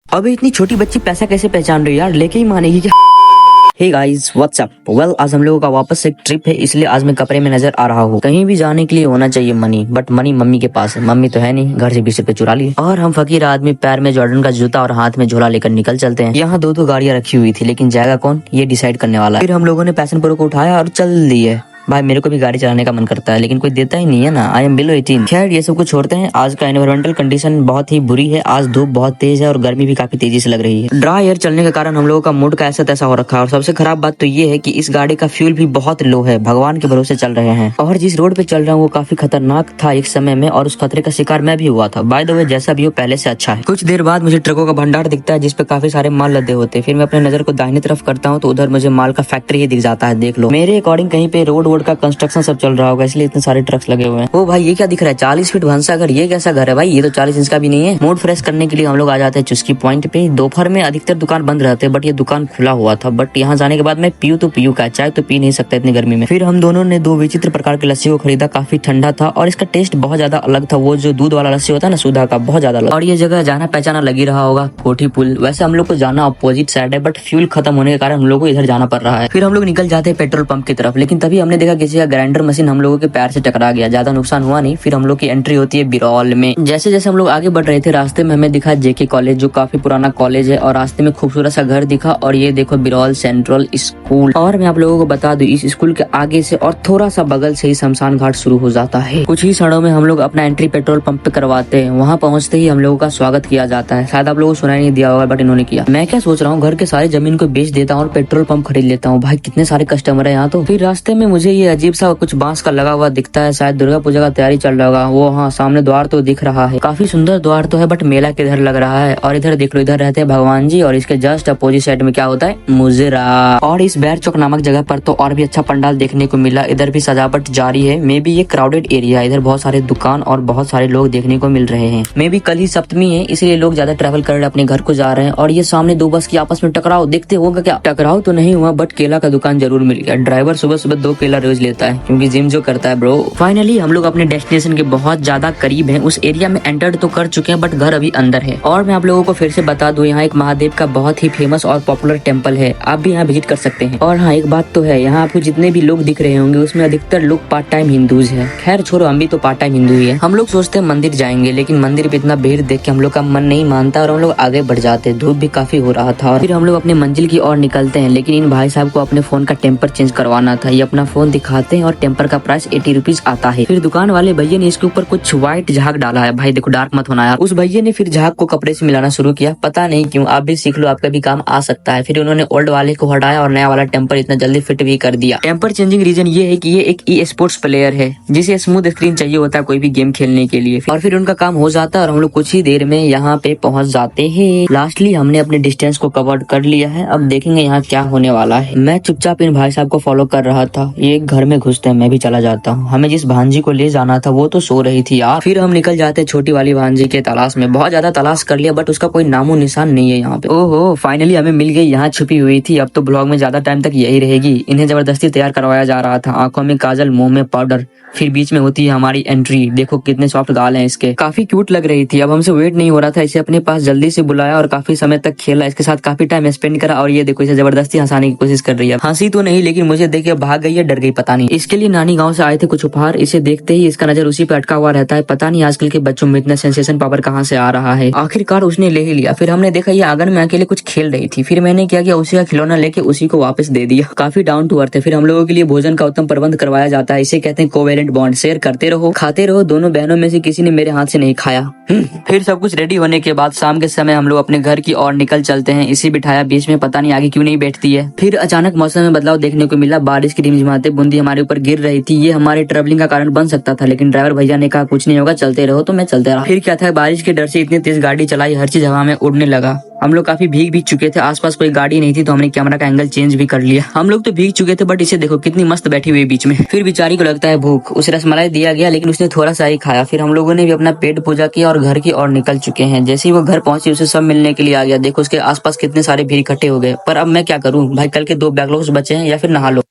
अबे इतनी छोटी बच्ची पैसा कैसे पहचान रही है यार, लेके ही मानेगी क्या? Hey guys what's up, well आज हम लोगों का वापस से एक ट्रिप है, इसलिए आज मैं कपड़े में नजर आ रहा हूँ। कहीं भी जाने के लिए होना चाहिए मनी, बट मनी मम्मी के पास है, मम्मी तो है नहीं, घर से 20 रुपए चुरा लिए। और हम फकीर आदमी पैर में जॉर्डन का जूता और हाथ में झोला लेकर निकल चलते हैं। यहाँ दो गाड़ियाँ रखी हुई थी, लेकिन जाएगा कौन ये डिसाइड करने वाला है। फिर हम लोगों ने पैशन प्रो को उठाया और चल दिए। भाई मेरे को भी गाड़ी चलाने का मन करता है, लेकिन कोई देता ही नहीं है ना, आई एम बिलो 18। खैर ये सब कुछ छोड़ते हैं। आज का एनवायरमेंटल कंडीशन बहुत ही बुरी है, आज धूप बहुत तेज है और गर्मी भी काफी तेजी से लग रही है। ड्राई एयर चलने के कारण हम लोगों का मूड का ऐसा तैसा हो रखा है। और सबसे खराब बात तो ये है कि इस गाड़ी का फ्यूल भी बहुत लो है, भगवान के भरोसे चल रहे हैं। और जिस रोड पे चल रहा हूँ वो काफी खतरनाक था एक समय में, और उस खतरे का शिकार मैं भी हुआ था। बाय द वे जैसा भी हो पहले से अच्छा है। कुछ देर बाद मुझे ट्रकों का भंडार दिखता है जिसपे काफी सारे माल लदे होते हैं। फिर मैं अपने नजर को दाहिनी तरफ करता हूँ तो उधर मुझे माल का फैक्ट्री ही दिख जाता है। देख लो, मेरे अकॉर्डिंग कहीं पे रोड का कंस्ट्रक्शन सब चल रहा होगा, इसलिए इतने सारे ट्रक्स लगे हुए हैं। ओ भाई ये क्या दिख रहा है, 40 फीट भंसा घर। ये कैसा घर है भाई, ये तो 40 इंच का भी नहीं है। मूड फ्रेश करने के लिए हम लोग आ जाते हैं चुस्की पॉइंट पे। दोपहर में अधिकतर दुकान बंद रहते हैं, बट ये दुकान खुला हुआ था। बट यहाँ जाने के बाद मैं पीयू का चाय तो पी नहीं सकता इतनी गर्मी में। फिर हम दोनों ने दो विचित्र प्रकार की लस्सी को खरीदा, काफी ठंडा था और इसका टेस्ट बहुत ज्यादा अलग था। वो जो दूध वाला लस्सी होता है ना सुधा का, बहुत ज्यादा अलग। और ये जगह जाना पहचाना लगी रहा होगा, कोठी पुल। वैसे हम लोग को जाना अपोजिट साइड है, बट फ्यूल खत्म होने के कारण हम लोग को इधर जाना पड़ रहा है। फिर हम लोग निकल जाते हैं पेट्रोल पंप की तरफ, लेकिन तभी हमने देखा किसी का ग्राइंडर मशीन हम लोगों के पैर से टकरा गया। ज्यादा नुकसान हुआ नहीं। फिर हम लोग की एंट्री होती है बिरौल में। जैसे जैसे हम लोग आगे बढ़ रहे थे रास्ते में हमें दिखा जेके कॉलेज, जो काफी पुराना कॉलेज है, और रास्ते में खूबसूरत सा घर दिखा। और ये देखो बिरौल सेंट्रल स्कूल। और मैं आप लोगों को बता दूं इस स्कूल के आगे से और थोड़ा सा बगल से ही शमशान घाट शुरू हो जाता है। कुछ ही क्षणों में हम लोग अपना एंट्री पेट्रोल पंप पे करवाते हैं। वहाँ पहुँचते ही हम लोगों का स्वागत किया जाता है। शायद आप लोगों को सुनाई नहीं दिया होगा, बट इन्होंने किया। मैं क्या सोच रहा हूँ, घर के सारे जमीन को बेच देता हूँ और पेट्रोल पंप खरीद लेता हूँ। भाई कितने सारे कस्टमर है यहाँ तो। फिर रास्ते में मुझे ये अजीब सा कुछ बांस का लगा हुआ दिखता है, शायद दुर्गा पूजा का तैयारी चल रहा होगा। वो हाँ सामने द्वार तो दिख रहा है, काफी सुंदर द्वार तो है, बट मेला किधर लग रहा है। और इधर देख लो, इधर रहते हैं भगवान जी, और इसके जस्ट अपोजिट साइड में क्या होता है, मुजरा। और इस बैर चौक नामक जगह पर तो और भी अच्छा पंडाल देखने को मिला। इधर भी सजावट जारी है। मे बी ये क्राउडेड एरिया है, इधर बहुत सारे दुकान और बहुत सारे लोग देखने को मिल रहे हैं। मे बी कल ही सप्तमी है, इसलिए लोग ज्यादा ट्रैवल कर रहे अपने घर को जा रहे हैं। और ये सामने दो बस की आपस में टकराव देखते होगा क्या? टकराव तो नहीं हुआ, बट केला का दुकान जरूर मिल गया। ड्राइवर सुबह सुबह 2 केला रोज लेता है, क्योंकि जिम जो करता है ब्रो। फाइनली हम लोग अपने डेस्टिनेशन के बहुत ज्यादा करीब हैं। उस एरिया में एंटर तो कर चुके हैं, बट घर अभी अंदर है। और मैं आप लोगों को फिर से बता दूं, यहाँ एक महादेव का बहुत ही फेमस और पॉपुलर टेम्पल है, आप भी यहाँ विजिट कर सकते हैं। और हाँ एक बात तो है, यहाँ आपको जितने भी लोग दिख रहे होंगे उसमें अधिकतर लोग पार्ट टाइम हिंदूज है। खैर छोड़ो, हम भी तो पार्ट टाइम हिंदू ही है। हम लोग सोचते हैं मंदिर जाएंगे, लेकिन मंदिर पे इतना भीड़ देख के हम लोग का मन नहीं मानता और हम लोग आगे बढ़ जाते। धूप भी काफी हो रहा था। और फिर हम लोग अपने मंजिल की ओर निकलते हैं, लेकिन इन भाई साहब को अपने फोन का टेम्पर चेंज करवाना था। ये अपना फोन दिखाते हैं और टेम्पर का प्राइस 80 रुपीज आता है। फिर दुकान वाले भैया ने इसके ऊपर कुछ व्हाइट झाग डाला है। भाई देखो डार्क मत होना यार। उस भैया ने फिर झाग को कपड़े से मिलाना शुरू किया, पता नहीं क्यों। आप भी सीख लो, आपका भी काम आ सकता है। फिर उन्होंने ओल्ड वाले को हटाया और नया वाला टेम्पर इतना जल्दी फिट भी कर दिया। टेम्पर चेंजिंग रीजन ये है कि ये एक ई स्पोर्ट्स प्लेयर है, जिसे स्मूथ स्क्रीन चाहिए होता है कोई भी गेम खेलने के लिए। और फिर उनका काम हो जाता है और हम लोग कुछ ही देर में यहाँ पे पहुँच जाते हैं। लास्टली हमने अपने डिस्टेंस को कवर कर लिया है। अब देखेंगे यहाँ क्या होने वाला है। मैं चुपचाप इन भाई साहब को फॉलो कर रहा था। ये एक घर में घुसते हैं, मैं भी चला जाता हूँ। हमें जिस भांजी को ले जाना था वो तो सो रही थी यार। फिर हम निकल जाते हैं छोटी वाली भांजी के तलाश में। बहुत ज्यादा तलाश कर लिया, बट उसका कोई नामो निशान नहीं है यहाँ पे। ओहो फाइनली हमें मिल गई, यहाँ छुपी हुई थी। अब तो ब्लॉग में ज्यादा टाइम तक यही रहेगी। इन्हें जबरदस्ती तैयार करवाया जा रहा था। आंखों में काजल, मुंह में पाउडर, फिर बीच में होती है हमारी एंट्री। देखो कितने सॉफ्ट गाल हैं इसके, काफी क्यूट लग रही थी। अब हमसे वेट नहीं हो रहा था, इसे अपने पास जल्दी से बुलाया और काफी समय तक खेला, इसके साथ काफी टाइम स्पेंड करा। और ये देखो इसे जबरदस्ती हंसाने की कोशिश कर रही है। हंसी तो नहीं, लेकिन मुझे देख के भाग गई है, डर गई पता नहीं। इसके लिए नानी गाँव से आए थे कुछ उपहार। इसे देखते ही इसका नजर उसी पे अटका हुआ रहता है। पता नहीं आजकल के बच्चों में इतना सेंसेशन पावर कहाँ से आ रहा है। आखिरकार उसने ले ही लिया। फिर हमने देखा ये आंगन में अकेले कुछ खेल रही थी। फिर मैंने क्या किया, उसी का खिलौना लेके उसी को वापस दे दिया। काफी डाउन टू अर्थ है। फिर हम लोगों के लिए भोजन का उत्तम प्रबंध करवाया जाता है। इसे कहते हैं कोवेलेंट बॉन्ड। शेयर करते रहो, खाते रहो। दोनों बहनों में से किसी ने मेरे हाथ से नहीं खाया। फिर सब कुछ रेडी होने के बाद शाम के समय हम लोग अपने घर की ओर निकल चलते हैं। इसे बिठाया बीच में, पता नहीं आगे क्यों नहीं बैठती है। फिर अचानक मौसम में बदलाव देखने को मिला। बारिश की रिमझिमाते बूंदी हमारे ऊपर गिर रही थी। ये हमारे ट्रेवलिंग का कारण बन सकता था, लेकिन ड्राइवर भैया ने कहा कुछ नहीं होगा, चलते रहो, तो मैं चलते रहा। फिर क्या था, बारिश के डर से इतनी तेज गाड़ी चलाई, हर चीज हवा में उड़ने लगा। हम लोग काफी भीग चुके थे। आसपास कोई गाड़ी नहीं थी, तो हमने कैमरा का एंगल चेंज भी कर लिया। हम लोग तो भीग चुके थे, बट इसे देखो कितनी मस्त बैठी हुई बीच में। फिर बेचारी को लगता है भूख, उसे रसमलाई दिया गया, लेकिन उसने थोड़ा सा ही खाया। फिर हम लोगों ने भी अपना पेट पूजा किया और घर की ओर निकल चुके हैं। जैसे ही वो घर पहुंची उसे सब मिलने के लिए आ गया। देखो उसके आसपास कितने सारे भीड़ इकट्ठे हो गए। पर अब मैं क्या करूं भाई, कल के 2 बैकलॉग्स बचे हैं, या फिर नहा लो।